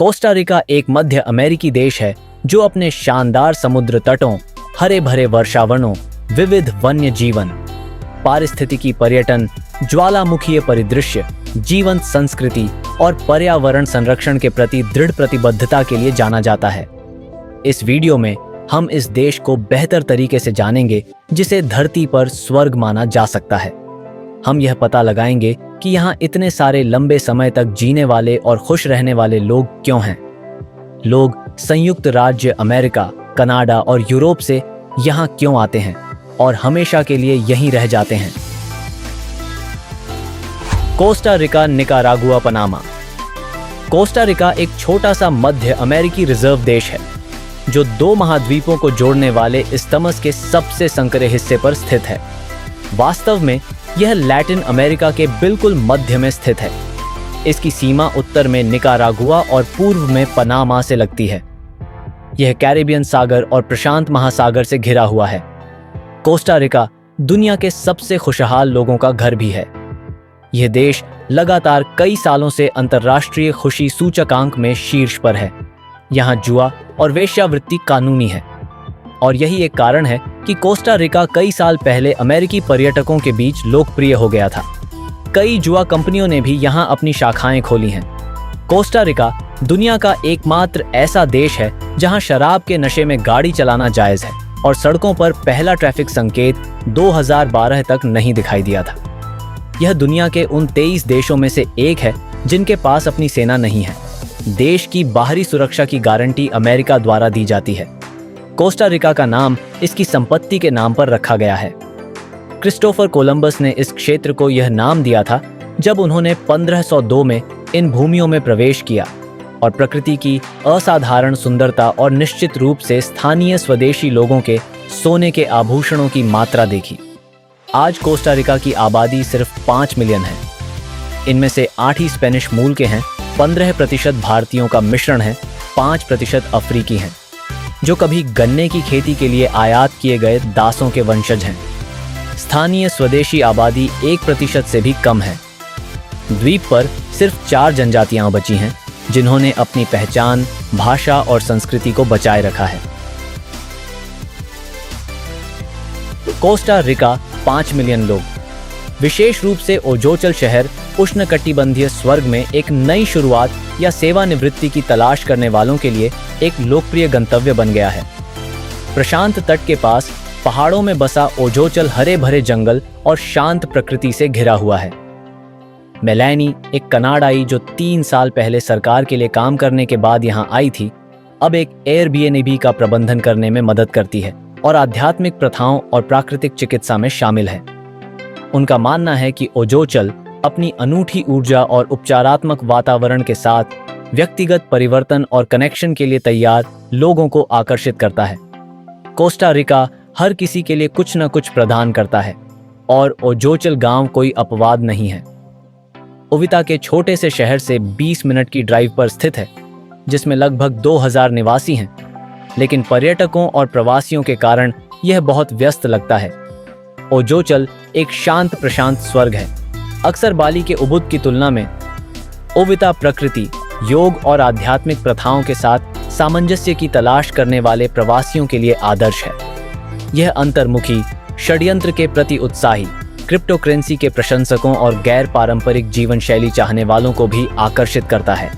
Costa Rica एक मध्य अमेरिकी देश है जो अपने शानदार समुद्र तटों, हरे भरे वर्षावनों, विविध वन्य जीवन, पारिस्थितिकी पर्यटन, ज्वालामुखीय परिदृश्य, जीवंत संस्कृति और पर्यावरण संरक्षण के प्रति दृढ़ प्रतिबद्धता के लिए जाना जाता है। इस वीडियो में हम इस देश को बेहतर तरीके से जानेंगे जिसे धरती पर स्वर्ग माना जा सकता है। हम यह पता लगाएंगे कि यहाँ इतने सारे लंबे समय तक जीने वाले और खुश रहने वाले लोग क्यों हैं। लोग संयुक्त राज्य अमेरिका, कनाडा और यूरोप से यहाँ क्यों आते हैं और हमेशा के लिए यहीं रह जाते हैं। Costa Rica, Nicaragua, Panama. Costa Rica एक छोटा सा मध्य अमेरिकी रिजर्व देश है जो दो महाद्वीपों को जोड़ने इस इस्तमस के सबसे संकरे हिस्से पर स्थित है। वास्तव में यह लैटिन अमेरिका के बिल्कुल मध्य में स्थित है। इसकी सीमा उत्तर में निकारागुआ और पूर्व में पनामा से लगती है। यह कैरिबियन सागर और प्रशांत महासागर से घिरा हुआ है। कोस्टा रिका दुनिया के सबसे खुशहाल लोगों का घर भी है। यह देश लगातार कई सालों से अंतर्राष्ट्रीय खुशी सूचकांक में शीर्ष पर है। यहाँ जुआ और वेश्यावृत्ति कानूनी है और यही एक कारण है कि कोस्टा रिका कई साल पहले अमेरिकी पर्यटकों के बीच लोकप्रिय हो गया था। कई जुआ कंपनियों ने भी यहाँ अपनी शाखाएं खोली हैं। कोस्टा रिका दुनिया का एकमात्र ऐसा देश है जहाँ शराब के नशे में गाड़ी चलाना जायज है और सड़कों पर पहला ट्रैफिक संकेत 2012 तक नहीं दिखाई दिया था। यह दुनिया के उन 23 देशों में से एक है जिनके पास अपनी सेना नहीं है। देश की बाहरी सुरक्षा की गारंटी अमेरिका द्वारा दी जाती है। कोस्टा रिका का नाम इसकी संपत्ति के नाम पर रखा गया है। क्रिस्टोफर कोलंबस ने इस क्षेत्र को यह नाम दिया था जब उन्होंने 1502 में इन भूमियों में प्रवेश किया और प्रकृति की असाधारण सुंदरता और निश्चित रूप से स्थानीय स्वदेशी लोगों के सोने के आभूषणों की मात्रा देखी। आज कोस्टा रिका की आबादी सिर्फ 5 मिलियन है। इनमें से 8 ही स्पेनिश मूल के हैं, 15% भारतीयों का मिश्रण है, 5% अफ्रीकी हैं जो कभी गन्ने की खेती के लिए आयात किए गए दासों के वंशज हैं। स्थानीय स्वदेशी आबादी 1% से भी कम है। द्वीप पर सिर्फ 4 जनजातियां बची हैं जिन्होंने अपनी पहचान, भाषा और संस्कृति को बचाए रखा है। कोस्टा रिका 5 मिलियन लोग। विशेष रूप से ओजोचल शहर उष्णकटिबंधीय स्वर्ग में एक नई शुरुआत या सेवानिवृत्ति की तलाश करने वालों के लिए एक लोकप्रिय गंतव्य बन गया है। प्रशांत तट के पास पहाड़ों में बसा ओजोचल हरे भरे जंगल और शांत प्रकृति से घिरा हुआ है। मेलैनी, एक कनाडाई जो 3 साल पहले सरकार के लिए काम करने के बाद यहाँ आई थी, अब एक एयरबीएनबी का प्रबंधन करने में मदद करती है और आध्यात्मिक प्रथाओं और प्राकृतिक चिकित्सा में शामिल है। उनका मानना है कि ओजोचल अपनी अनूठी ऊर्जा और उपचारात्मक वातावरण के साथ व्यक्तिगत परिवर्तन और कनेक्शन के लिए तैयार लोगों को आकर्षित करता है। कोस्टा रिका हर किसी के लिए कुछ न कुछ प्रदान करता है और ओजोचल गांव कोई अपवाद नहीं है। ओविता के छोटे से शहर से 20 मिनट की ड्राइव पर स्थित है जिसमें लगभग 2000 निवासी हैं, लेकिन पर्यटकों और प्रवासियों के कारण यह बहुत व्यस्त लगता है। ओजोचल एक शांत प्रशांत स्वर्ग है। अक्सर बाली के उबुद की तुलना में ओविता प्रकृति, योग और आध्यात्मिक प्रथाओं के साथ सामंजस्य की तलाश करने वाले प्रवासियों के लिए आदर्श है। यह अंतर्मुखी, षड्यंत्र के प्रति उत्साही, क्रिप्टोकरेंसी के प्रशंसकों और गैर पारंपरिक जीवन शैली चाहने वालों को भी आकर्षित करता है।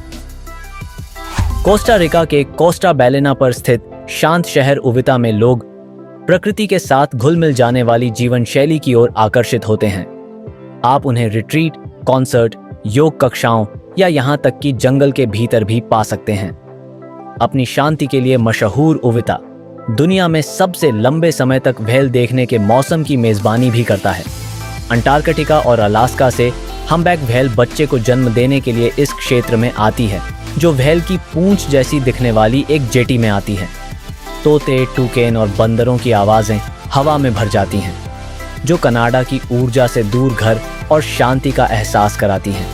कोस्टा रिका के कोस्टा बैलेना पर स्थित शांत शहर ओविता में लोग प्रकृति के साथ घुल मिल जाने वाली जीवन शैली की ओर आकर्षित होते हैं। आप उन्हें रिट्रीट, कॉन्सर्ट, योग कक्षाओं या यहाँ तक कि जंगल के भीतर भी पा सकते हैं। अपनी शांति के लिए मशहूर ओविता दुनिया में सबसे लंबे समय तक व्हेल देखने के मौसम की मेजबानी भी करता है। अंटार्कटिका और अलास्का से हम्बैक व्हेल बच्चे को जन्म देने के लिए इस क्षेत्र में आती है, जो व्हेल की पूंछ जैसी दिखने वाली एक जेटी में आती है। तोते, टूकेन और बंदरों की आवाजें हवा में भर जाती हैं, जो कनाडा की ऊर्जा से दूर घर और शांति का एहसास कराती हैं।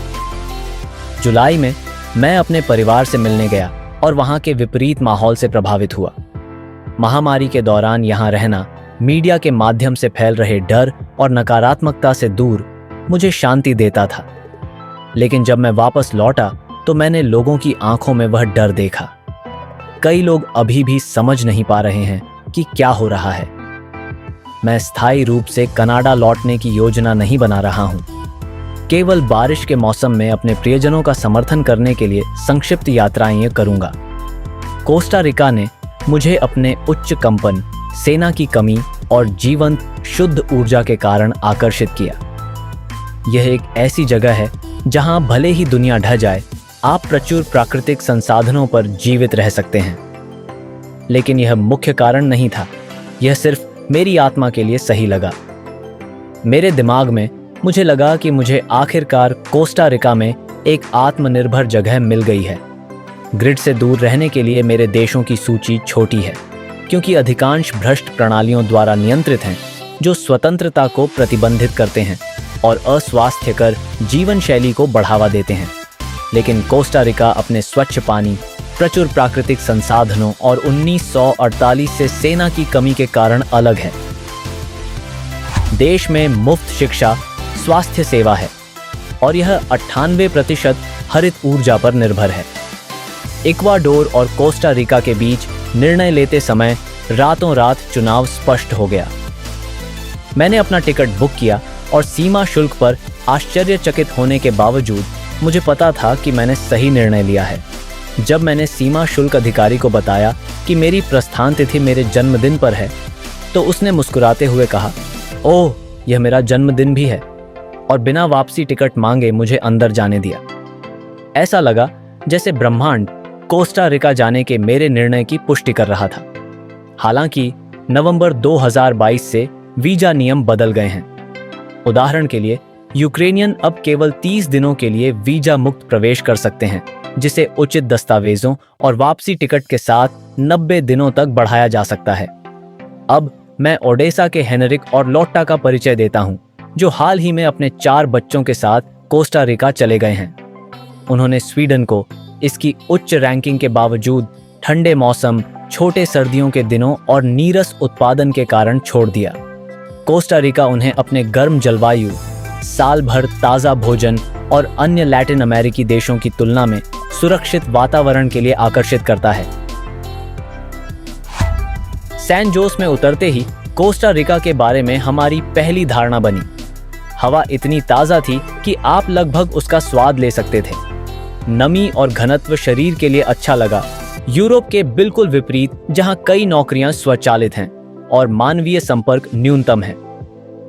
जुलाई में मैं अपने परिवार से मिलने गया और वहाँ के विपरीत माहौल से प्रभावित हुआ। महामारी के दौरान यहाँ रहना, मीडिया के माध्यम से फैल रहे डर और नकारात्मकता से दूर, मुझे शांति देता था। लेकिन जब मैं वापस लौटा तो मैंने लोगों की आंखों में वह डर देखा। कई लोग अभी भी समझ नहीं पा रहे हैं कि क्या हो रहा है। मैं स्थायी रूप से कनाडा लौटने की योजना नहीं बना रहा हूं। केवल बारिश के मौसम में अपने प्रियजनों का समर्थन करने के लिए संक्षिप्त यात्राएं करूंगा। कोस्टा रिका ने मुझे अपने उच्च कंपन, सेना की कमी और जीवंत शुद्ध ऊर्जा के कारण आकर्षित किया। यह एक ऐसी जगह है जहां भले ही दुनिया ढह जाए, आप प्रचुर प्राकृतिक संसाधनों पर जीवित रह सकते हैं। लेकिन यह मुख्य कारण नहीं था, यह सिर्फ मेरी आत्मा के लिए सही लगा। मेरे दिमाग में मुझे लगा कि मुझे आखिरकार कोस्टा रिका में एक आत्मनिर्भर जगह मिल गई है। ग्रिड से दूर रहने के लिए मेरे देशों की सूची छोटी है, क्योंकि अधिकांश भ्रष्ट प्रणालियों द्वारा नियंत्रित हैं, जो स्वतंत्रता को प्रतिबंधित करते हैं और अस्वास्थ्यकर जीवन शैली को बढ़ावा देते हैं। लेकिन कोस्टा रिका अपने स्वच्छ पानी, प्रचुर प्राकृतिक संसाधनों और 1948 से सेना की कमी के कारण अलग है। देश में मुफ्त शिक्षा, स्वास्थ्य सेवा है और यह 98% हरित ऊर्जा पर निर्भर है। इक्वाडोर और कोस्टा रिका के बीच निर्णय लेते समय रातों रात चुनाव स्पष्ट हो गया। मैंने अपना टिकट बुक किया और सीमा शुल्क पर आश्चर्यचकित होने के बावजूद मुझे पता था कि मैंने सही निर्णय लिया है। जब मैंने सीमा शुल्क अधिकारी को बताया कि मेरी प्रस्थान तिथि मेरे जन्मदिन पर है, तो उसने मुस्कुराते हुए कहा, ओह, यह मेरा जन्मदिन भी है, और बिना वापसी टिकट मांगे मुझे अंदर जाने दिया। ऐसा लगा जैसे ब्रह्मांड कोस्टा रिका जाने के मेरे निर्णय की पुष्टि कर रहा था। हालांकि नवंबर 2022 से वीजा नियम बदल गए हैं। उदाहरण के लिए, यूक्रेनियन अब केवल 30 दिनों के लिए वीजा मुक्त प्रवेश कर सकते हैं, जिसे उचित दस्तावेजों और वापसी टिकट के साथ 90 दिनों तक बढ़ाया जा सकता है। अब मैं ओडेसा के हेनरिक और लोट्टा का परिचय देता हूं, जो हाल ही में अपने 4 बच्चों के साथ कोस्टा रिका चले गए हैं। उन्होंने स्वीडन को इसकी उच्च रैंकिंग के बावजूद ठंडे मौसम, छोटे सर्दियों के दिनों और नीरस उत्पादन के कारण छोड़ दिया। कोस्टा रिका उन्हें अपने गर्म जलवायु, साल भर ताज़ा भोजन और अन्य लैटिन अमेरिकी देशों की तुलना में सुरक्षित वातावरण के लिए आकर्षित करता है। सैन जोस में उतरते ही कोस्टा रिका के बारे में हमारी पहली धारणा बनी। हवा इतनी ताज़ा थी कि आप लगभग उसका स्वाद ले सकते थे। नमी और घनत्व शरीर के लिए अच्छा लगा। यूरोप के बिल्कुल विपरीत, जहां कई नौकरियां स्वचालित हैं और मानवीय संपर्क न्यूनतम है।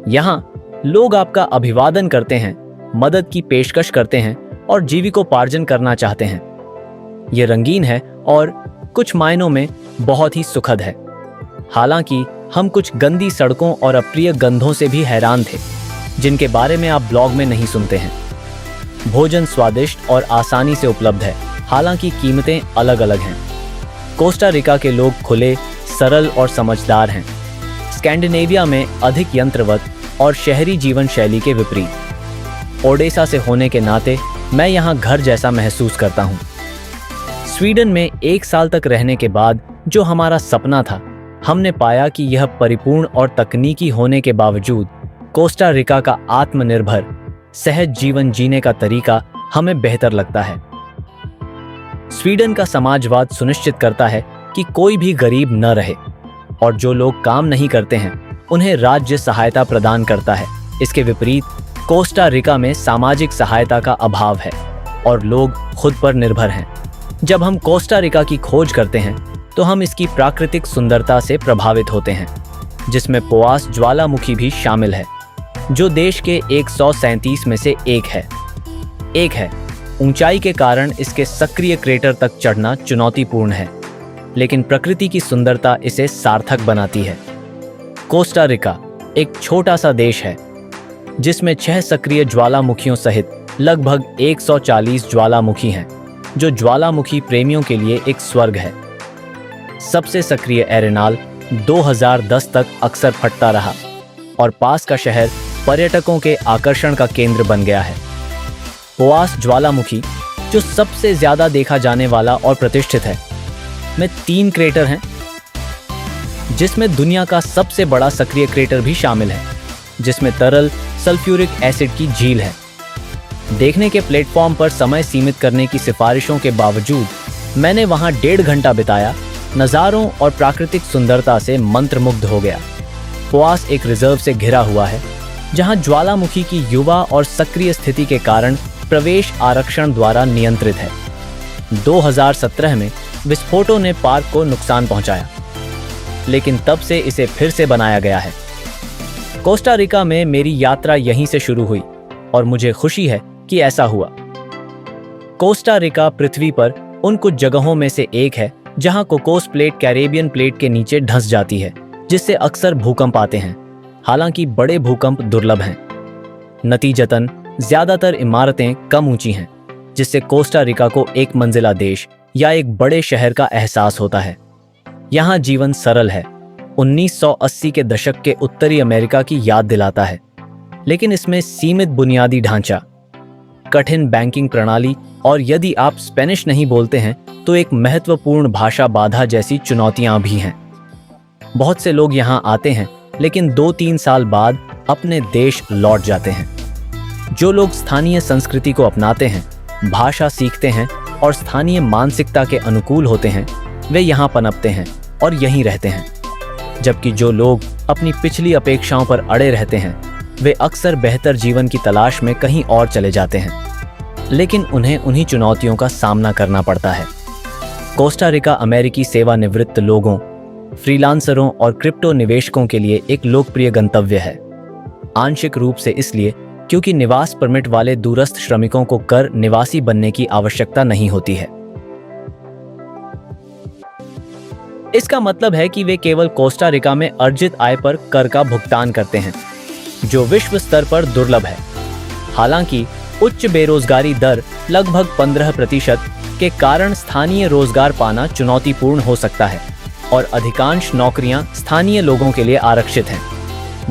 यहाँ लोग आपका अभिवादन करते हैं, मदद की पेशकश करते हैं और जीविकोपार्जन करना चाहते हैं। ये रंगीन है और कुछ मायनों में बहुत ही सुखद है। हालांकि हम कुछ गंदी सड़कों और अप्रिय गंधों से भी हैरान थे, जिनके बारे में आप ब्लॉग में नहीं सुनते हैं। भोजन स्वादिष्ट और आसानी से उपलब्ध है, हालांकि कीमतें अलग अलग हैं। कोस्टा रिका के लोग खुले, सरल और समझदार हैं, स्कैंडिनेविया में अधिक यंत्रवत और शहरी जीवन शैली के विपरीत। ओडेसा से होने के नाते मैं यहाँ घर जैसा महसूस करता हूँ। स्वीडन में 1 साल तक रहने के बाद जो हमारा सपना था, हमने पाया कि यह परिपूर्ण और तकनीकी होने के बावजूद कोस्टा रिका का आत्मनिर्भर, सहज जीवन जीने का तरीका हमें बेहतर लगता है। स्वीडन का समाजवाद सुनिश्चित करता है कि कोई भी गरीब न रहे और जो लोग काम नहीं करते हैं उन्हें राज्य सहायता प्रदान करता है। इसके विपरीत कोस्टा रिका में सामाजिक सहायता का अभाव है और लोग खुद पर निर्भर हैं। जब हम कोस्टा रिका की खोज करते हैं तो हम इसकी प्राकृतिक सुंदरता से प्रभावित होते हैं, जिसमें पोआस ज्वालामुखी भी शामिल है, जो देश के 137 में से एक है। ऊंचाई के कारण इसके सक्रिय क्रेटर तक चढ़ना चुनौतीपूर्ण है, लेकिन प्रकृति की सुंदरता इसे सार्थक बनाती है। कोस्टा रिका एक छोटा सा देश है, जिसमें 6 सक्रिय ज्वालामुखियों सहित लगभग 140 ज्वालामुखी हैं, जो ज्वालामुखी प्रेमियों के लिए एक स्वर्ग है। सबसे सक्रिय एरेनाल 2010 तक अक्सर फटता रहा और पास का शहर पर्यटकों के आकर्षण का केंद्र बन गया है। पोआस ज्वालामुखी, जो सबसे ज्यादा देखा जाने वाला और प्रतिष्ठित है, में 3 क्रेटर हैं, जिसमें दुनिया का सबसे बड़ा सक्रिय क्रेटर भी शामिल है, जिसमें तरल सल्फ्यूरिक एसिड की झील है। देखने के प्लेटफॉर्म पर समय सीमित करने की सिफारिशों के बावजूद मैंने वहां 1.5 घंटा बिताया। नज़ारों और प्राकृतिक सुंदरता से मंत्रमुग्ध हो गया। पोआस एक रिजर्व से घिरा हुआ है, जहां ज्वालामुखी की युवा और सक्रिय स्थिति के कारण प्रवेश आरक्षण द्वारा नियंत्रित है। 2017 में विस्फोटों ने पार्क को नुकसान पहुंचाया, लेकिन तब से इसे फिर से बनाया गया है। कोस्टा रिका में मेरी यात्रा यहीं से शुरू हुई और मुझे खुशी है कि ऐसा हुआ। कोस्टा रिका पृथ्वी पर उन कुछ जगहों में से एक है जहां कोकोस प्लेट कैरेबियन प्लेट के नीचे धंस जाती है, जिससे अक्सर भूकंप आते हैं। हालांकि बड़े भूकंप दुर्लभ हैं। नतीजतन ज्यादातर इमारतें कम ऊंची हैं, जिससे कोस्टा रिका को एक मंजिला देश या एक बड़े शहर का एहसास होता है। यहाँ जीवन सरल है, 1980 के दशक के उत्तरी अमेरिका की याद दिलाता है, लेकिन इसमें सीमित बुनियादी ढांचा, कठिन बैंकिंग प्रणाली और यदि आप स्पेनिश नहीं बोलते हैं तो एक महत्वपूर्ण भाषा बाधा जैसी चुनौतियां भी हैं। बहुत से लोग यहाँ आते हैं लेकिन 2-3 साल बाद अपने देश लौट जाते हैं। जो लोग स्थानीय संस्कृति को अपनाते हैं, भाषा सीखते हैं और स्थानीय मानसिकता के अनुकूल होते हैं, वे यहाँ पनपते हैं और यहीं रहते हैं। जबकि जो लोग अपनी पिछली अपेक्षाओं पर अड़े रहते हैं, वे अक्सर बेहतर जीवन की तलाश में कहीं और चले जाते हैं, लेकिन उन्हें उन्हीं चुनौतियों का सामना करना पड़ता है। कोस्टा रिका अमेरिकी सेवानिवृत्त लोगों, फ्रीलांसरों और क्रिप्टो निवेशकों के लिए एक लोकप्रिय गंतव्य है। आंशिक रूप से इसलिए क्योंकि निवास परमिट वाले दूरस्थ श्रमिकों को कर निवासी बनने की आवश्यकता नहीं होती है। इसका मतलब है कि वे केवल कोस्टा रिका में अर्जित आय पर कर का भुगतान करते हैं, जो विश्व स्तर पर दुर्लभ है। हालांकि उच्च बेरोजगारी दर लगभग 15% के कारण स्थानीय रोजगार पाना चुनौतीपूर्ण हो सकता है और अधिकांश नौकरियां स्थानीय लोगों के लिए आरक्षित हैं।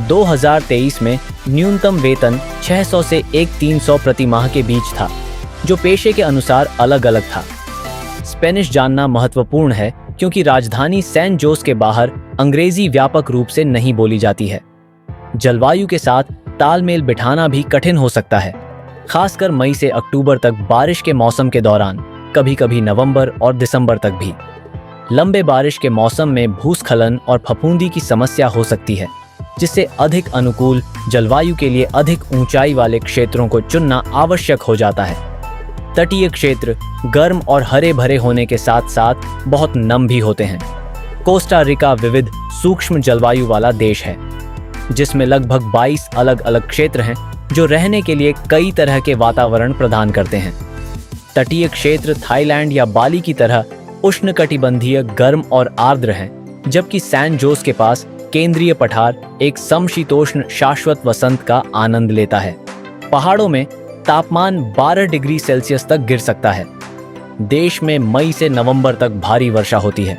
2023 में न्यूनतम वेतन 600 से 1300 प्रति माह के बीच था, जो पेशे के अनुसार अलग अलग था। स्पेनिश जानना महत्वपूर्ण है क्योंकि राजधानी सैन जोस के बाहर अंग्रेजी व्यापक रूप से नहीं बोली जाती है। जलवायु के साथ तालमेल बिठाना भी कठिन हो सकता है, खासकर मई से अक्टूबर तक बारिश के मौसम के दौरान, कभी-कभी नवंबर और दिसंबर तक भी। लंबे बारिश के मौसम में भूस्खलन और फफूंदी की समस्या हो सकती है, जिससे अधिक अनुकूल जलवायु के लिए अधिक ऊंचाई वाले क्षेत्रों को चुनना आवश्यक हो जाता है। तटीय क्षेत्र गर्म और हरे भरे होने के साथ साथ बहुत नम भी होते हैं। कोस्टा रिका विविध सूक्ष्म जलवायु वाला देश है, जिसमें लगभग 22 अलग अलग क्षेत्र हैं जो रहने के लिए कई तरह के वातावरण प्रदान करते हैं। तटीय क्षेत्र थाईलैंड या बाली की तरह उष्णकटिबंधीय गर्म और आर्द्र हैं, जबकि सैन जोस के पास केंद्रीय पठार एक समशीतोष्ण शाश्वत वसंत का आनंद लेता है। पहाड़ों में तापमान 12 डिग्री सेल्सियस तक गिर सकता है। देश में मई से नवंबर तक भारी वर्षा होती है,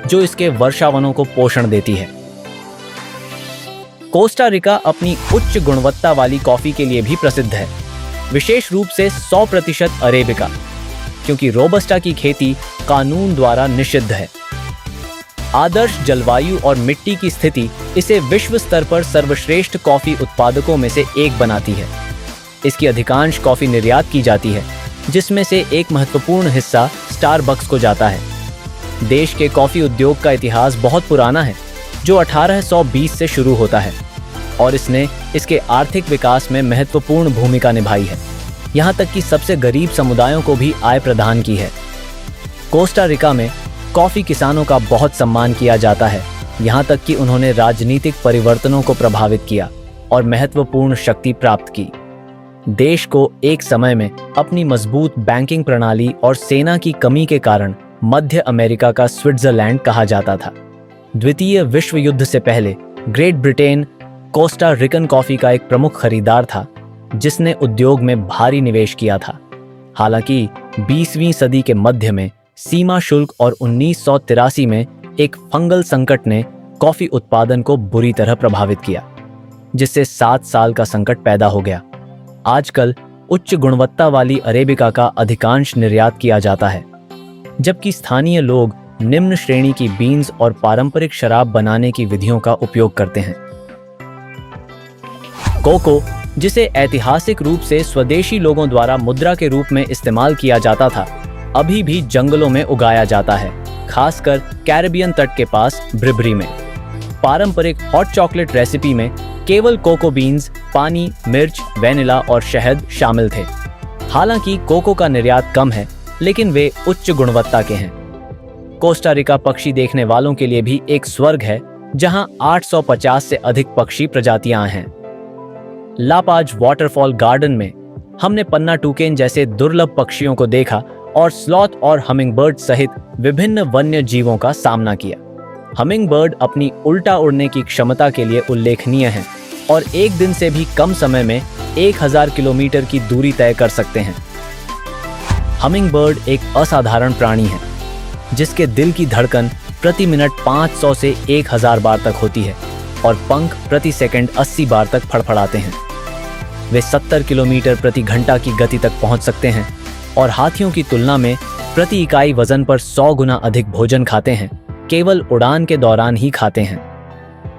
जो इसके वर्षावनों को पोषण देती है। कोस्टा रिका अपनी उच्च गुणवत्ता वाली कॉफी के लिए भी प्रसिद्ध है, विशेष रूप से 100% अरेबिका, क्योंकि रोबस्टा की खेती कानून द्वारा निषिद्ध है। आदर्श जलवायु और मिट्टी की स्थिति इसे विश्व स्तर पर सर्वश्रेष्ठ कॉफी उत्पादकों में से एक बनाती है। इसकी अधिकांश कॉफी निर्यात की जाती है, जिसमें से एक महत्वपूर्ण हिस्सा स्टारबक्स को जाता है। देश के कॉफी उद्योग का इतिहास बहुत पुराना है, जो 1820 से शुरू होता है और इसने इसके आर्थिक विकास में महत्वपूर्ण भूमिका निभाई है, यहाँ तक कि सबसे गरीब समुदायों को भी आय प्रदान की है। कोस्टा रिका में कॉफी किसानों का बहुत सम्मान किया जाता है, यहाँ तक कि उन्होंने राजनीतिक परिवर्तनों को प्रभावित किया और महत्वपूर्ण शक्ति प्राप्त की। देश को एक समय में अपनी मजबूत बैंकिंग प्रणाली और सेना की कमी के कारण मध्य अमेरिका का स्विट्जरलैंड कहा जाता था। द्वितीय विश्व युद्ध से पहले ग्रेट ब्रिटेन कोस्टा रिकन कॉफी का एक प्रमुख खरीदार था, जिसने उद्योग में भारी निवेश किया था। हालांकि 20वीं सदी के मध्य में सीमा शुल्क और 1983 में एक फंगल संकट ने कॉफी उत्पादन को बुरी तरह प्रभावित किया, जिससे 7 साल का संकट पैदा हो गया। आजकल उच्च गुणवत्ता वाली अरेबिका का अधिकांश निर्यात किया जाता है, जबकि स्थानीय लोग निम्न श्रेणी की बीन्स और पारंपरिक शराब बनाने की विधियों का उपयोग करते हैं। कोको जिसे ऐतिहासिक रूप से स्वदेशी लोगों द्वारा मुद्रा के रूप में इस्तेमाल किया जाता था, अभी भी जंगलों में उगाया जाता है, खासकर कैरिबियन तट के पास ब्रिबरी में। पारंपरिक हॉट चॉकलेट रेसिपी में केवल कोको बीन्स, पानी, मिर्च, वेनिला और शहद शामिल थे। हालांकि कोको का निर्यात कम है, लेकिन वे उच्च गुणवत्ता के हैं। कोस्टा रिका पक्षी देखने वालों के लिए भी एक स्वर्ग है, जहां 850 से अधिक पक्षी प्रजातियां हैं। लापाज वाटरफॉल गार्डन में हमने पन्ना टूकेन जैसे दुर्लभ पक्षियों को देखा और स्लॉथ और हमिंगबर्ड सहित विभिन्न वन्य जीवों का सामना किया। हमिंगबर्ड अपनी उल्टा उड़ने की क्षमता के लिए उल्लेखनीय हैं और एक दिन से भी कम समय में 1000 किलोमीटर की दूरी तय कर सकते हैं। हमिंगबर्ड एक असाधारण प्राणी है, जिसके दिल की धड़कन प्रति मिनट 500 से 1000 बार तक होती है और पंख प्रति सेकंड 80 बार तक फड़फड़ाते हैं। वे 70 किलोमीटर प्रति घंटा की गति तक पहुंच सकते हैं और हाथियों की तुलना में प्रति इकाई वजन पर 100 गुना अधिक भोजन खाते हैं, केवल उड़ान के दौरान ही खाते हैं।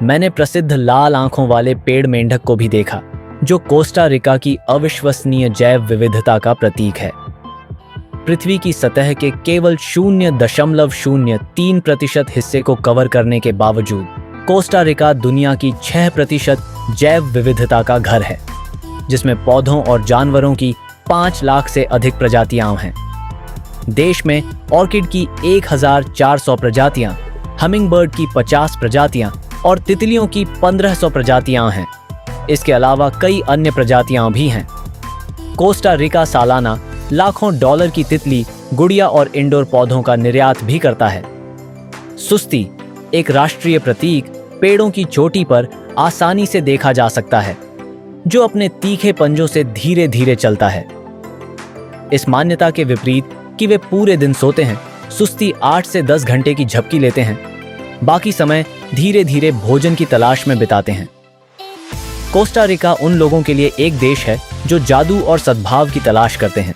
मैंने प्रसिद्ध लाल आंखों वाले पेड़ मेंढक को भी देखा, जो कोस्टा रिका की अविश्वसनीय जैव विविधता का प्रतीक है। पृथ्वी की सतह के केवल 0.03% हिस्से को कवर करने के बावजूद कोस्टा रिका दुनिया की 6% जैव विविधता का घर है, जिसमें पौधों और जानवरों की 5 लाख से अधिक प्रजातियां हैं। देश में ऑर्किड की 1400 प्रजातियां, हमिंगबर्ड की 50 प्रजातियां और तितलियों की 1500 प्रजातियां हैं। इसके अलावा कई अन्य प्रजातियां भी हैं। कोस्टा रिका सालाना लाखों डॉलर की तितली, गुड़िया और इंडोर पौधों का निर्यात भी करता है। सुस्ती, एक राष्ट्रीय प्रतीक, पेड़ों की चोटी पर आसानी से देखा जा सकता है, जो अपने तीखे पंजों से धीरे धीरे चलता है। इस मान्यता के विपरीत कि वे पूरे दिन सोते हैं, सुस्ती 8 से 10 घंटे की झपकी लेते हैं, बाकी समय धीरे धीरे भोजन की तलाश में बिताते हैं। कोस्टा रिका उन लोगों के लिए एक देश है जो जादू और सद्भाव की तलाश करते हैं,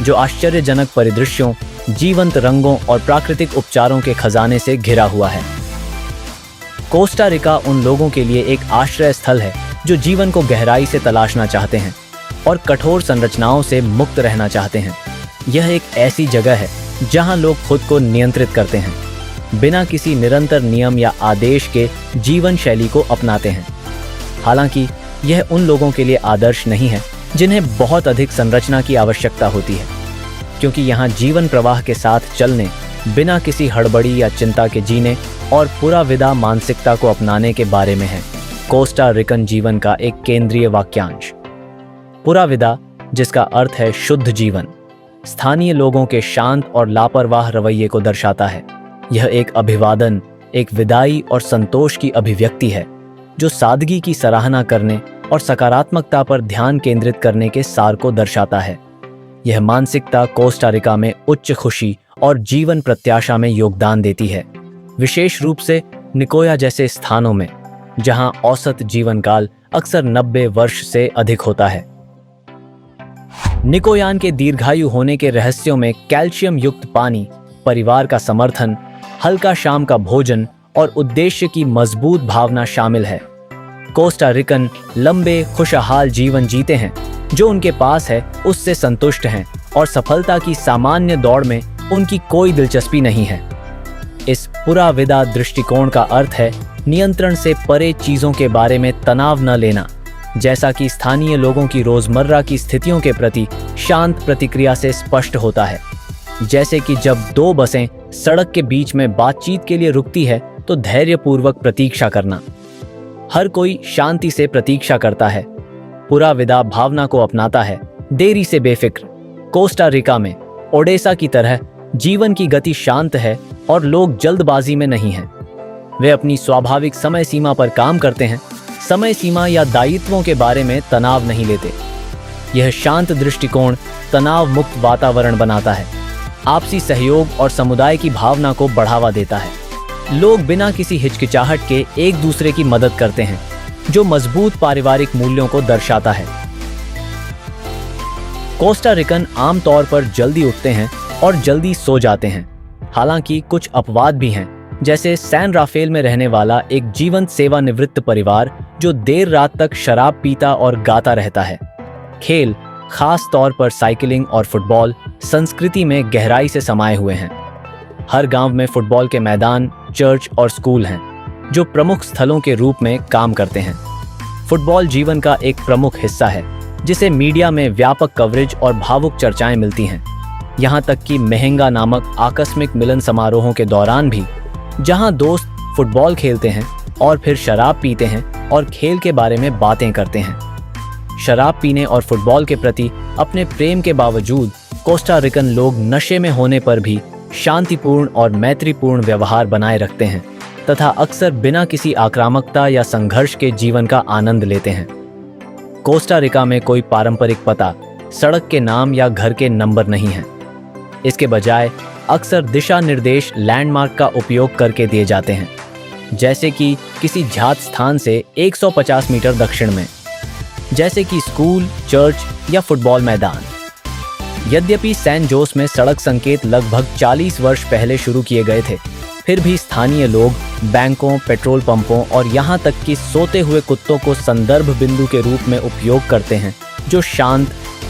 जो आश्चर्यजनक परिदृश्यों, जीवंत रंगों और प्राकृतिक उपचारों के खजाने से घिरा हुआ है। कोस्टा रिका उन लोगों के लिए एक आश्रय स्थल है जो जीवन को गहराई से तलाशना चाहते हैं और कठोर संरचनाओं से मुक्त रहना चाहते हैं। यह एक ऐसी जगह है जहां लोग खुद को नियंत्रित करते हैं, बिना किसी निरंतर नियम या आदेश के जीवन शैली को अपनाते हैं। हालांकि यह उन लोगों के लिए आदर्श नहीं है जिन्हें बहुत अधिक संरचना की आवश्यकता होती है, क्योंकि यहाँ जीवन प्रवाह के साथ चलने, बिना किसी हड़बड़ी या चिंता के जीने और पूरा विदा मानसिकता को अपनाने के बारे में है कोस्टा रिकन जीवन का एक केंद्रीय वाक्यांश। पूरा विदा, जिसका अर्थ है शुद्ध जीवन, स्थानीय लोगों के शांत और लापरवाह रवैये को दर्शाता है। यह एक अभिवादन, एक विदाई और संतोष की अभिव्यक्ति है, जो सादगी की सराहना करने और सकारात्मकता पर ध्यान केंद्रित करने के सार को दर्शाता है। यह मानसिकता कोस्टा रिका में उच्च खुशी और जीवन प्रत्याशा में योगदान देती है, विशेष रूप से निकोया जैसे स्थानों में, जहां औसत जीवन काल अक्सर 90 वर्ष से अधिक होता है। निकोयान के दीर्घायु होने के रहस्यों में कैल्शियम युक्त पानी, परिवार का समर्थन, हल्का शाम का भोजन और उद्देश्य की मजबूत भावना शामिल है। कोस्टा रिकन लंबे खुशहाल जीवन जीते हैं, जो उनके पास है उससे संतुष्ट हैं और सफलता की सामान्य दौड़ में उनकी कोई दिलचस्पी नहीं है। इस पूरा विदा दृष्टिकोण का अर्थ है नियंत्रण से परे चीजों के बारे में तनाव न लेना, जैसा कि स्थानीय लोगों की रोजमर्रा की स्थितियों के प्रति शांत प्रतिक्रिया से स्पष्ट होता है। जैसे कि जब 2 बसें सड़क के बीच में बातचीत के लिए रुकती है, तो धैर्यपूर्वक प्रतीक्षा करना। हर कोई शांति से प्रतीक्षा करता है, पूरा विदा भावना को अपनाता है, देरी से बेफिक्र। कोस्टा रिका में ओडेसा की तरह जीवन की गति शांत है और लोग जल्दबाजी में नहीं हैं। वे अपनी स्वाभाविक समय सीमा पर काम करते हैं, समय सीमा या दायित्वों के बारे में तनाव नहीं लेते। यह शांत दृष्टिकोण तनाव मुक्त वातावरण बनाता है, आपसी सहयोग और समुदाय की भावना को बढ़ावा देता है। लोग बिना किसी हिचकिचाहट के एक दूसरे की मदद करते हैं, जो मजबूत पारिवारिक मूल्यों को दर्शाता है। कोस्टा रिकन आमतौर पर जल्दी उठते हैं और जल्दी सो जाते हैं। हालांकि कुछ अपवाद भी हैं, जैसे सैन राफेल में रहने वाला एक जीवंत सेवानिवृत्त परिवार जो देर रात तक शराब पीता और गाता रहता है। खेल, खास तौर पर साइकिलिंग और फुटबॉल, संस्कृति में गहराई से समाये हुए हैं। हर गांव में फुटबॉल के मैदान, चर्च और स्कूल हैं, जो प्रमुख स्थलों के रूप में काम करते हैं। फुटबॉल जीवन का एक प्रमुख हिस्सा है, जिसे मीडिया में व्यापक कवरेज और भावुक चर्चाएं मिलती हैं। यहाँ तक कि महंगा नामक आकस्मिक मिलन समारोहों के दौरान भी, जहाँ दोस्त फुटबॉल खेलते हैं और फिर शराब पीते हैं और खेल के बारे में बातें करते हैं। शराब पीने और फुटबॉल के प्रति अपने प्रेम के बावजूद कोस्टा रिकन लोग नशे में होने पर भी शांतिपूर्ण और मैत्रीपूर्ण व्यवहार बनाए रखते हैं तथा अक्सर बिना किसी आक्रामकता या संघर्ष के जीवन का आनंद लेते हैं। कोस्टा रिका में कोई पारंपरिक पता, सड़क के नाम या घर के नंबर नहीं है। इसके बजाय अक्सर दिशा निर्देश लैंडमार्क का उपयोग करके दिए जाते हैं, जैसे कि किसी ज्ञात स्थान से 150 मीटर दक्षिण में, जैसे कि स्कूल, चर्च या फुटबॉल मैदान। यद्यपि सैन जोस में सड़क संकेत लगभग 40 वर्ष पहले शुरू किए गए थे, फिर भी स्थानीय लोग बैंकों, पेट्रोल पंपों और यहाँ तक कि सोते हुए कुत्तों को संदर्भ बिंदु के रूप में उपयोग करते हैं, जो शांत,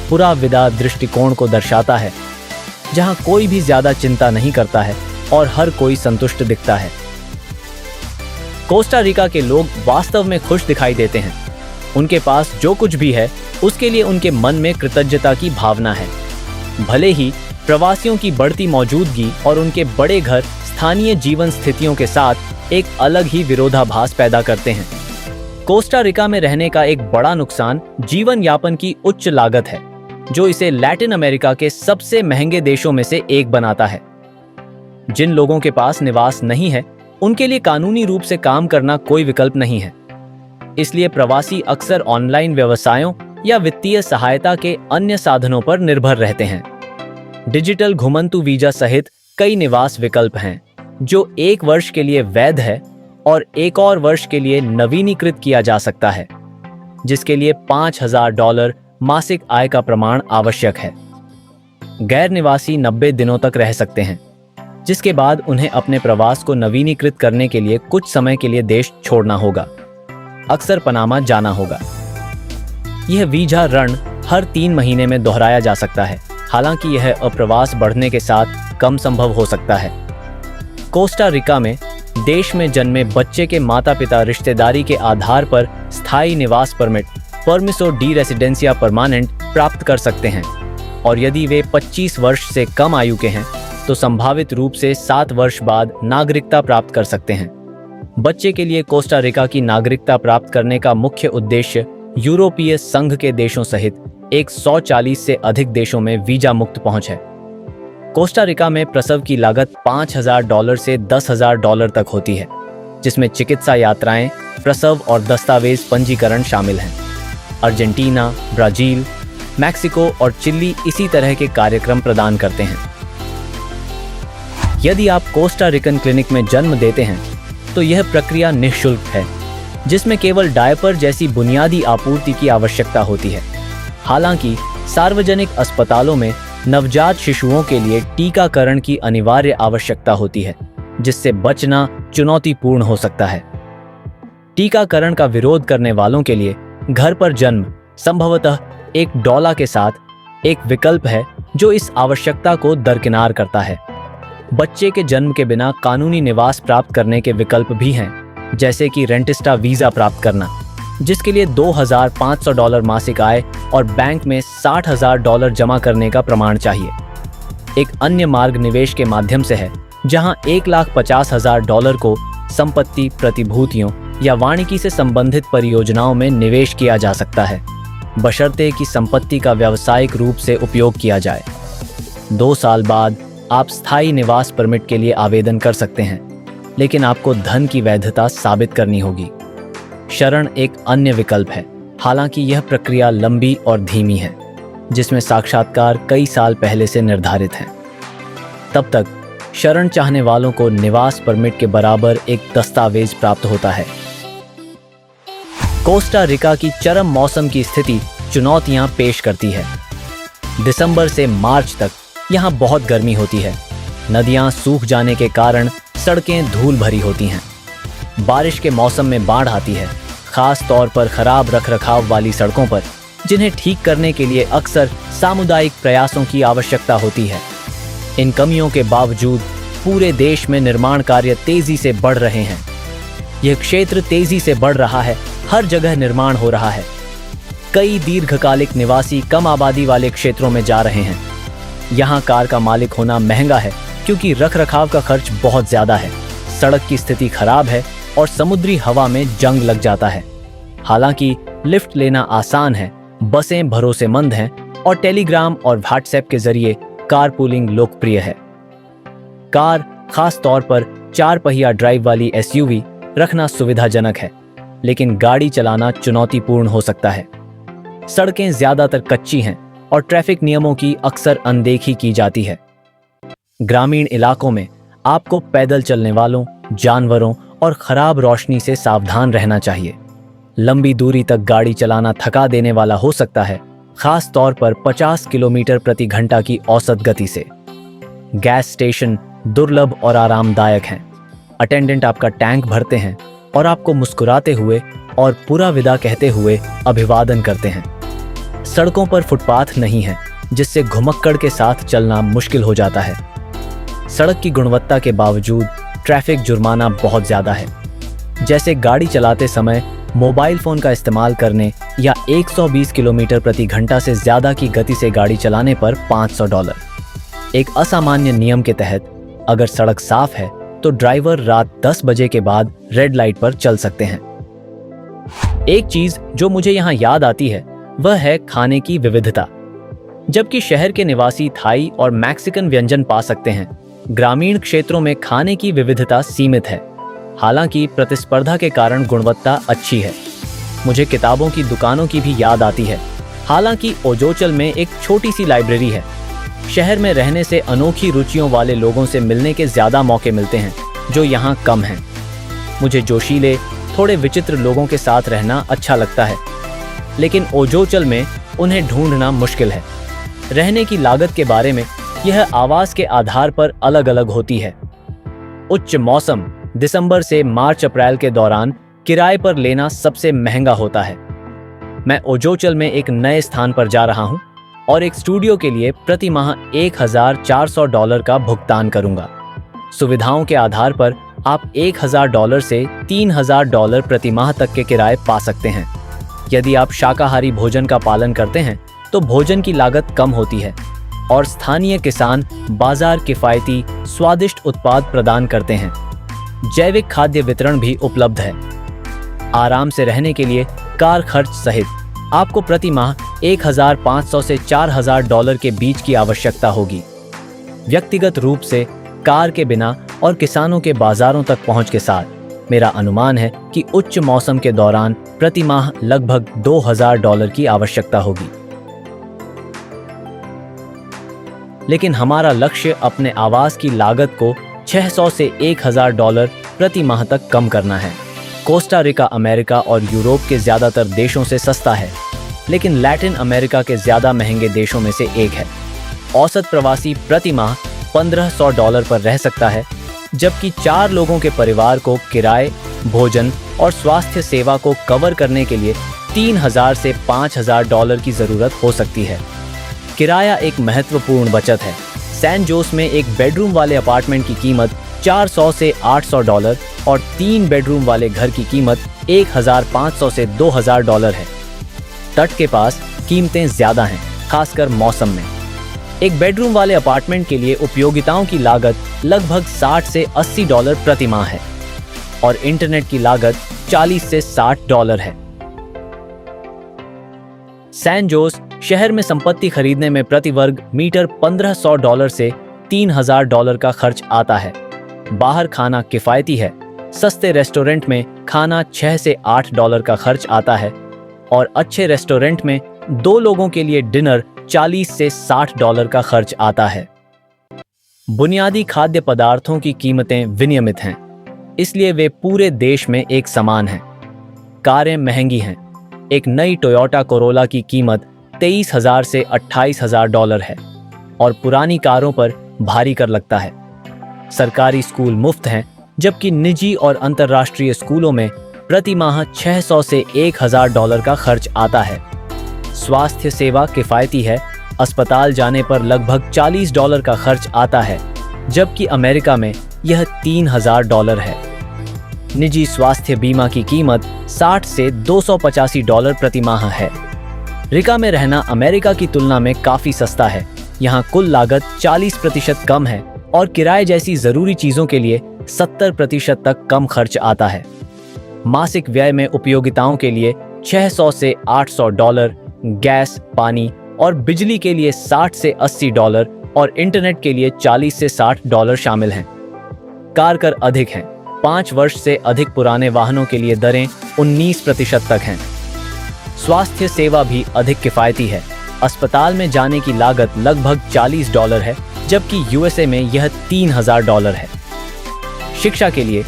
पूरा विदा दृष्टिकोण को दर्शाता है, जहाँ कोई भी ज्यादा चिंता नहीं करता है और हर कोई संतुष्ट दिखता है। कोस्टा रिका के लोग वास्तव में खुश दिखाई देते हैं। उनके पास जो कुछ भी है, उसके लिए उनके मन में कृतज्ञता की भावना है। भले ही प्रवासियों की बढ़ती मौजूदगी और उनके बड़े घर स्थानीय जीवन स्थितियों के साथ एक अलग ही विरोधाभास पैदा करते हैं। कोस्टा रिका में रहने का एक बड़ा नुकसान जीवन यापन की उच्च लागत है, जो इसे लैटिन अमेरिका के सबसे महंगे देशों में से एक बनाता है। जिन लोगों के पास निवास नहीं है, उनके लिए कानूनी रूप से काम करना कोई विकल्प नहीं है। इसलिए प्रवासी अक्सर ऑनलाइन व्यवसायों या वित्तीय सहायता के अन्य साधनों पर निर्भर रहते हैं। डिजिटल घुमंतु वीजा सहित कई निवास विकल्प हैं, जो 1 वर्ष के लिए वैध है और 1 और वर्ष के लिए नवीनीकृत किया जा सकता है, जिसके लिए $5000 मासिक आय का प्रमाण आवश्यक है। गैर निवासी 90 दिनों तक रह सकते हैं, जिसके बाद उन्हें अपने प्रवास को नवीनीकृत करने के लिए कुछ समय के लिए देश छोड़ना होगा, अक्सर पनामा जाना होगा। यह वीजा ऋण हर 3 महीने में दोहराया जा सकता है, हालांकि यह अप्रवास बढ़ने के साथ कम संभव हो सकता है। कोस्टा रिका में देश में जन्मे बच्चे के माता पिता रिश्तेदारी के आधार पर स्थायी निवास परमिट, परमिसो डी रेसिडेंसिया परमानेंट, प्राप्त कर सकते हैं, और यदि वे 25 वर्ष से कम आयु के हैं तो संभावित रूप से 7 वर्ष बाद नागरिकता प्राप्त कर सकते हैं। बच्चे के लिए कोस्टा रिका की नागरिकता प्राप्त करने का मुख्य उद्देश्य यूरोपीय संघ के देशों सहित 140 से अधिक देशों में वीजा मुक्त पहुंच है। कोस्टा रिका में प्रसव की लागत $5000 से $10,000 तक होती है, जिसमें चिकित्सा यात्राएं, प्रसव और दस्तावेज पंजीकरण शामिल हैं। अर्जेंटीना, ब्राजील, मैक्सिको और चिली इसी तरह के कार्यक्रम प्रदान करते हैं। यदि आप कोस्टा रिकन क्लिनिक में जन्म देते हैं तो यह प्रक्रिया निःशुल्क है, जिसमें केवल डायपर जैसी बुनियादी आपूर्ति की आवश्यकता होती है। हालांकि सार्वजनिक अस्पतालों में नवजात शिशुओं के लिए टीकाकरण की अनिवार्य आवश्यकता होती है, जिससे बचना चुनौतीपूर्ण हो सकता है। टीकाकरण का विरोध करने वालों के लिए घर पर जन्म संभवतः एक डॉला के साथ एक विकल्प है, जो इस आवश्यकता को दरकिनार करता है। बच्चे के जन्म के बिना कानूनी निवास प्राप्त करने के विकल्प भी हैं, जैसे कि रेंटिस्टा वीजा प्राप्त करना, जिसके लिए $2500 मासिक आय और बैंक में $60,000 जमा करने का प्रमाण चाहिए। एक अन्य मार्ग निवेश के माध्यम से है, जहां $1,50,000 को संपत्ति, प्रतिभूतियों या वानिकी से संबंधित परियोजनाओं में निवेश किया जा सकता है, बशर्ते कि संपत्ति का व्यावसायिक रूप से उपयोग किया जाए। 2 साल बाद आप स्थायी निवास परमिट के लिए आवेदन कर सकते हैं, लेकिन आपको धन की वैधता साबित करनी होगी। शरण एक अन्य विकल्प है, हालांकि यह प्रक्रिया लंबी और धीमी है, जिसमें साक्षात्कार कई साल पहले से निर्धारित है। तब तक शरण चाहने वालों को निवास परमिट के बराबर एक दस्तावेज प्राप्त होता है। कोस्टा रिका की चरम मौसम की स्थिति चुनौतियां पेश करती है। दिसंबर से मार्च तक यहाँ बहुत गर्मी होती है। नदियाँ सूख जाने के कारण सड़कें धूल भरी होती हैं। बारिश के मौसम में बाढ़ आती है, खास तौर पर खराब रखरखाव वाली सड़कों पर, जिन्हें ठीक करने के लिए अक्सर सामुदायिक प्रयासों की आवश्यकता होती है। इन कमियों के बावजूद पूरे देश में निर्माण कार्य तेजी से बढ़ रहे हैं। यह क्षेत्र तेजी से बढ़ रहा है, हर जगह निर्माण हो रहा है। कई दीर्घकालिक निवासी कम आबादी वाले क्षेत्रों में जा रहे हैं। यहाँ कार का मालिक होना महंगा है क्योंकि रखरखाव का खर्च बहुत ज्यादा है, सड़क की स्थिति खराब है और समुद्री हवा में जंग लग जाता है। हालांकि लिफ्ट लेना आसान है, बसें भरोसेमंद हैं और टेलीग्राम और व्हाट्सएप के जरिए कारपूलिंग लोकप्रिय है। कार, खास तौर पर 4 पहिया ड्राइव वाली एसयूवी, रखना सुविधाजनक है, लेकिन गाड़ी चलाना चुनौतीपूर्ण हो सकता है। सड़कें ज्यादातर कच्ची हैं और ट्रैफिक नियमों की अक्सर अनदेखी की जाती है। ग्रामीण इलाकों में आपको पैदल चलने वालों, जानवरों और खराब रोशनी से सावधान रहना चाहिए। लंबी दूरी तक गाड़ी चलाना थका देने वाला हो सकता है, खास तौर पर 50 किलोमीटर प्रति घंटा की औसत गति से। गैस स्टेशन दुर्लभ और आरामदायक हैं। अटेंडेंट आपका टैंक भरते हैं और आपको मुस्कुराते हुए और पूरा विदा कहते हुए अभिवादन करते हैं। सड़कों पर फुटपाथ नहीं है, जिससे घुमक्कड़ के साथ चलना मुश्किल हो जाता है। सड़क की गुणवत्ता के बावजूद ट्रैफिक जुर्माना बहुत ज्यादा है, जैसे गाड़ी चलाते समय मोबाइल फोन का इस्तेमाल करने या 120 किलोमीटर प्रति घंटा से ज्यादा की गति से गाड़ी चलाने पर $500। एक असामान्य नियम के तहत अगर सड़क साफ है तो ड्राइवर रात 10 बजे के बाद रेड लाइट पर चल सकते हैं। एक चीज जो मुझे यहाँ याद आती है वह है खाने की विविधता। जबकि शहर के निवासी थाई और मैक्सिकन व्यंजन पा सकते हैं, ग्रामीण क्षेत्रों में खाने की विविधता सीमित है। हालांकि प्रतिस्पर्धा के कारण गुणवत्ता अच्छी है। मुझे किताबों की दुकानों की भी याद आती है। हालांकि ओजोचल में एक छोटी सी लाइब्रेरी है। शहर में रहने से अनोखी रुचियों वाले लोगों से मिलने के ज्यादा मौके मिलते हैं, जो यहाँ कम हैं। मुझे जोशीले, थोड़े विचित्र लोगों के साथ रहना अच्छा लगता है, लेकिन ओजोचल में उन्हें ढूंढना मुश्किल है। रहने की लागत के बारे में यह आवास के आधार पर अलग अलग होती है। उच्च मौसम दिसंबर से मार्च अप्रैल के दौरान किराए पर लेना सबसे महंगा होता है। मैं ओजोचल में एक नए स्थान पर जा रहा हूँ और एक स्टूडियो के लिए प्रति माह $1,400 का भुगतान करूंगा। सुविधाओं के आधार पर आप $1,000 से $3,000 प्रति माह तक के किराए पा सकते हैं। यदि आप शाकाहारी भोजन का पालन करते हैं तो भोजन की लागत कम होती है और स्थानीय किसान बाजार किफायती स्वादिष्ट उत्पाद प्रदान करते हैं। जैविक खाद्य वितरण भी उपलब्ध है। आराम से रहने के लिए कार खर्च सहित आपको प्रति माह $1,500 से $4,000 के बीच की आवश्यकता होगी। व्यक्तिगत रूप से कार के बिना और किसानों के बाजारों तक पहुंच के साथ मेरा अनुमान है कि उच्च मौसम के दौरान प्रति माह लगभग $2,000 की आवश्यकता होगी। लेकिन हमारा लक्ष्य अपने आवास की लागत को $600 से $1,000 प्रति माह तक कम करना है। कोस्टा रिका अमेरिका और यूरोप के ज्यादातर देशों से सस्ता है, लेकिन लैटिन अमेरिका के ज्यादा महंगे देशों में से एक है। औसत प्रवासी प्रति माह $1,500 पर रह सकता है, जबकि 4 लोगों के परिवार को किराए, भोजन और स्वास्थ्य सेवा को कवर करने के लिए $3,000 से $5,000 की जरूरत हो सकती है। किराया एक महत्वपूर्ण बचत है। सैन जोस में एक बेडरूम वाले अपार्टमेंट की कीमत $400 से $800 और 3 बेडरूम वाले घर की कीमत $1,500 से $2,000 है। तट के पास कीमतें ज्यादा हैं, खासकर मौसम में। एक बेडरूम वाले अपार्टमेंट के लिए उपयोगिताओं की लागत लगभग $60 से $80 प्रति माह है और इंटरनेट की लागत $40 से $60 है। सैन जोस शहर में संपत्ति खरीदने में प्रति वर्ग मीटर $1,500 से $3,000 का खर्च आता है। बाहर खाना किफायती है। सस्ते रेस्टोरेंट में खाना $6 से $8 का खर्च आता है और अच्छे रेस्टोरेंट में 2 लोगों के लिए डिनर $40 से $60 का खर्च आता है। बुनियादी खाद्य पदार्थों की कीमतें विनियमित हैं, इसलिए वे पूरे देश में एक समान हैं। कारें महंगी हैं। एक नई टोयोटा कोरोला की कीमत $23,000 से $28,000 है और पुरानी कारों पर भारी कर लगता है। सरकारी स्कूल मुफ्त हैं, जबकि निजी और अंतर्राष्ट्रीय स्कूलों में प्रति माह 600 से $1000 का खर्च आता है। स्वास्थ्य सेवा किफ़ायती है, अस्पताल जाने पर लगभग $40 का खर्च आता है, जबकि अमेरिका में यह $3000 है। निजी स्वास्थ्य बीमा की कीमत 60 से $285 प्रति माह है। रिका में रहना अमेरिका की तुलना में काफी सस्ता है। यहाँ कुल लागत 40% कम है और किराए जैसी जरूरी चीजों के लिए 70% तक कम खर्च आता है। मासिक व्यय में उपयोगिताओं के लिए $600 से $800, गैस, पानी और बिजली के लिए $60 से $80 और इंटरनेट के लिए $40 से $60 शामिल हैं। कार कर अधिक हैं। 5 वर्ष से अधिक पुराने वाहनों के लिए दरें 19% तक हैं। स्वास्थ्य सेवा भी अधिक किफ़ायती है। अस्पताल में जाने की लागत लगभग $40 है, जबकि यूएसए में यह $3000 है। शिक्षा के लिए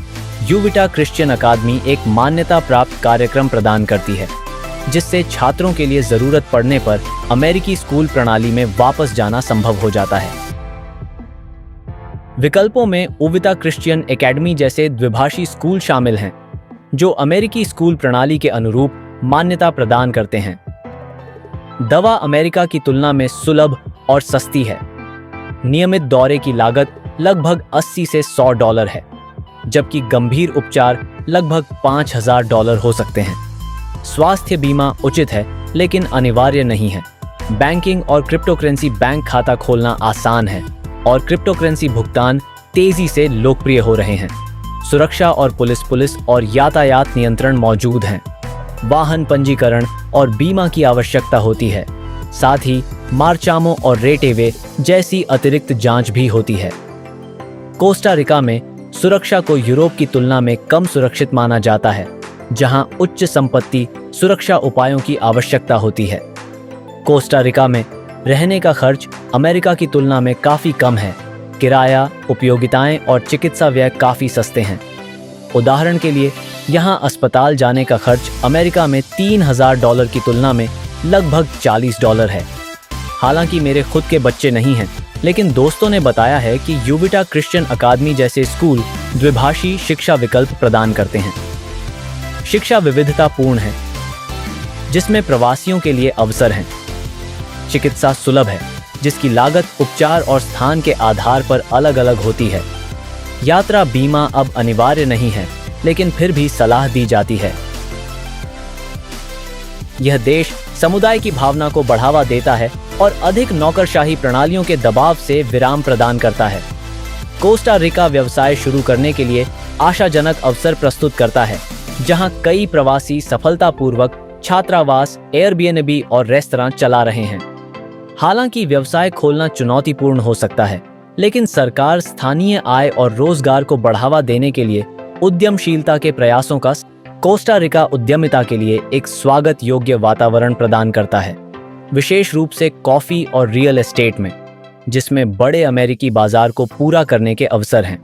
यूविटा क्रिश्चियन अकादमी एक मान्यता प्राप्त कार्यक्रम प्रदान करती है, जिससे छात्रों के लिए जरूरत पड़ने पर अमेरिकी स्कूल प्रणाली में वापस जाना संभव हो जाता है। विकल्पों में उविता क्रिश्चियन एकेडमी जैसे द्विभाषी स्कूल शामिल हैं, जो अमेरिकी स्कूल प्रणाली के अनुरूप मान्यता प्रदान करते हैं। दवा अमेरिका की तुलना में सुलभ और सस्ती है। नियमित दौरे की लागत लगभग $80 से $100 है, जबकि गंभीर उपचार लगभग $5000 हो सकते हैं। स्वास्थ्य बीमा उचित है, लेकिन अनिवार्य नहीं है। बैंकिंग और क्रिप्टोकरेंसी बैंक खाता खोलना आसान है और क्रिप्टोकरेंसी भुगतान तेजी से लोकप्रिय हो रहे हैं। सुरक्षा और पुलिस और यातायात नियंत्रण मौजूद हैं। वाहन पंजीकरण और बीमा की आवश्यकता होती है। साथ ही मार्चामो और रेटेवे जैसी अतिरिक्त जांच भी होती है। कोस्टा रिका में सुरक्षा को यूरोप की तुलना में कम सुरक्षित माना जाता है, जहां उच्च संपत्ति सुरक्षा उपायों की आवश्यकता होती है। कोस्टा रिका में रहने का खर्च अमेरिका की तुलना में काफी कम है। किराया, उपयोगिताएं और चिकित्सा व्यय काफी सस्ते हैं। उदाहरण के लिए, यहाँ अस्पताल जाने का खर्च अमेरिका में $3000 की तुलना में लगभग $40 है। हालांकि मेरे खुद के बच्चे नहीं हैं, लेकिन दोस्तों ने बताया है कि यूविटा क्रिश्चियन अकादमी जैसे स्कूल द्विभाषी शिक्षा विकल्प प्रदान करते हैं। शिक्षा विविधतापूर्ण है, जिसमें प्रवासियों के लिए अवसर हैं। चिकित्सा सुलभ है, जिसकी लागत उपचार और स्थान के आधार पर अलग अलग होती है। यात्रा बीमा अब अनिवार्य नहीं है, लेकिन फिर भी सलाह दी जाती है। यह देश समुदाय की भावना को बढ़ावा देता है और अधिक नौकरशाही प्रणालियों के दबाव से विराम प्रदान करता है। कोस्टा रिका व्यवसाय शुरू करने के लिए आशाजनक अवसर प्रस्तुत करता है, जहां कई प्रवासी सफलतापूर्वक छात्रावास, एयरबीएनबी और रेस्तरां चला रहे हैं। हालांकि व्यवसाय खोलना चुनौतीपूर्ण हो सकता है, लेकिन सरकार स्थानीय आय और रोजगार को बढ़ावा देने के लिए उद्यमशीलता के प्रयासों का कोस्टा रिका उद्यमिता के लिए एक स्वागत योग्य वातावरण प्रदान करता है, विशेष रूप से कॉफी और रियल एस्टेट में, जिसमें बड़े अमेरिकी बाजार को पूरा करने के अवसर हैं।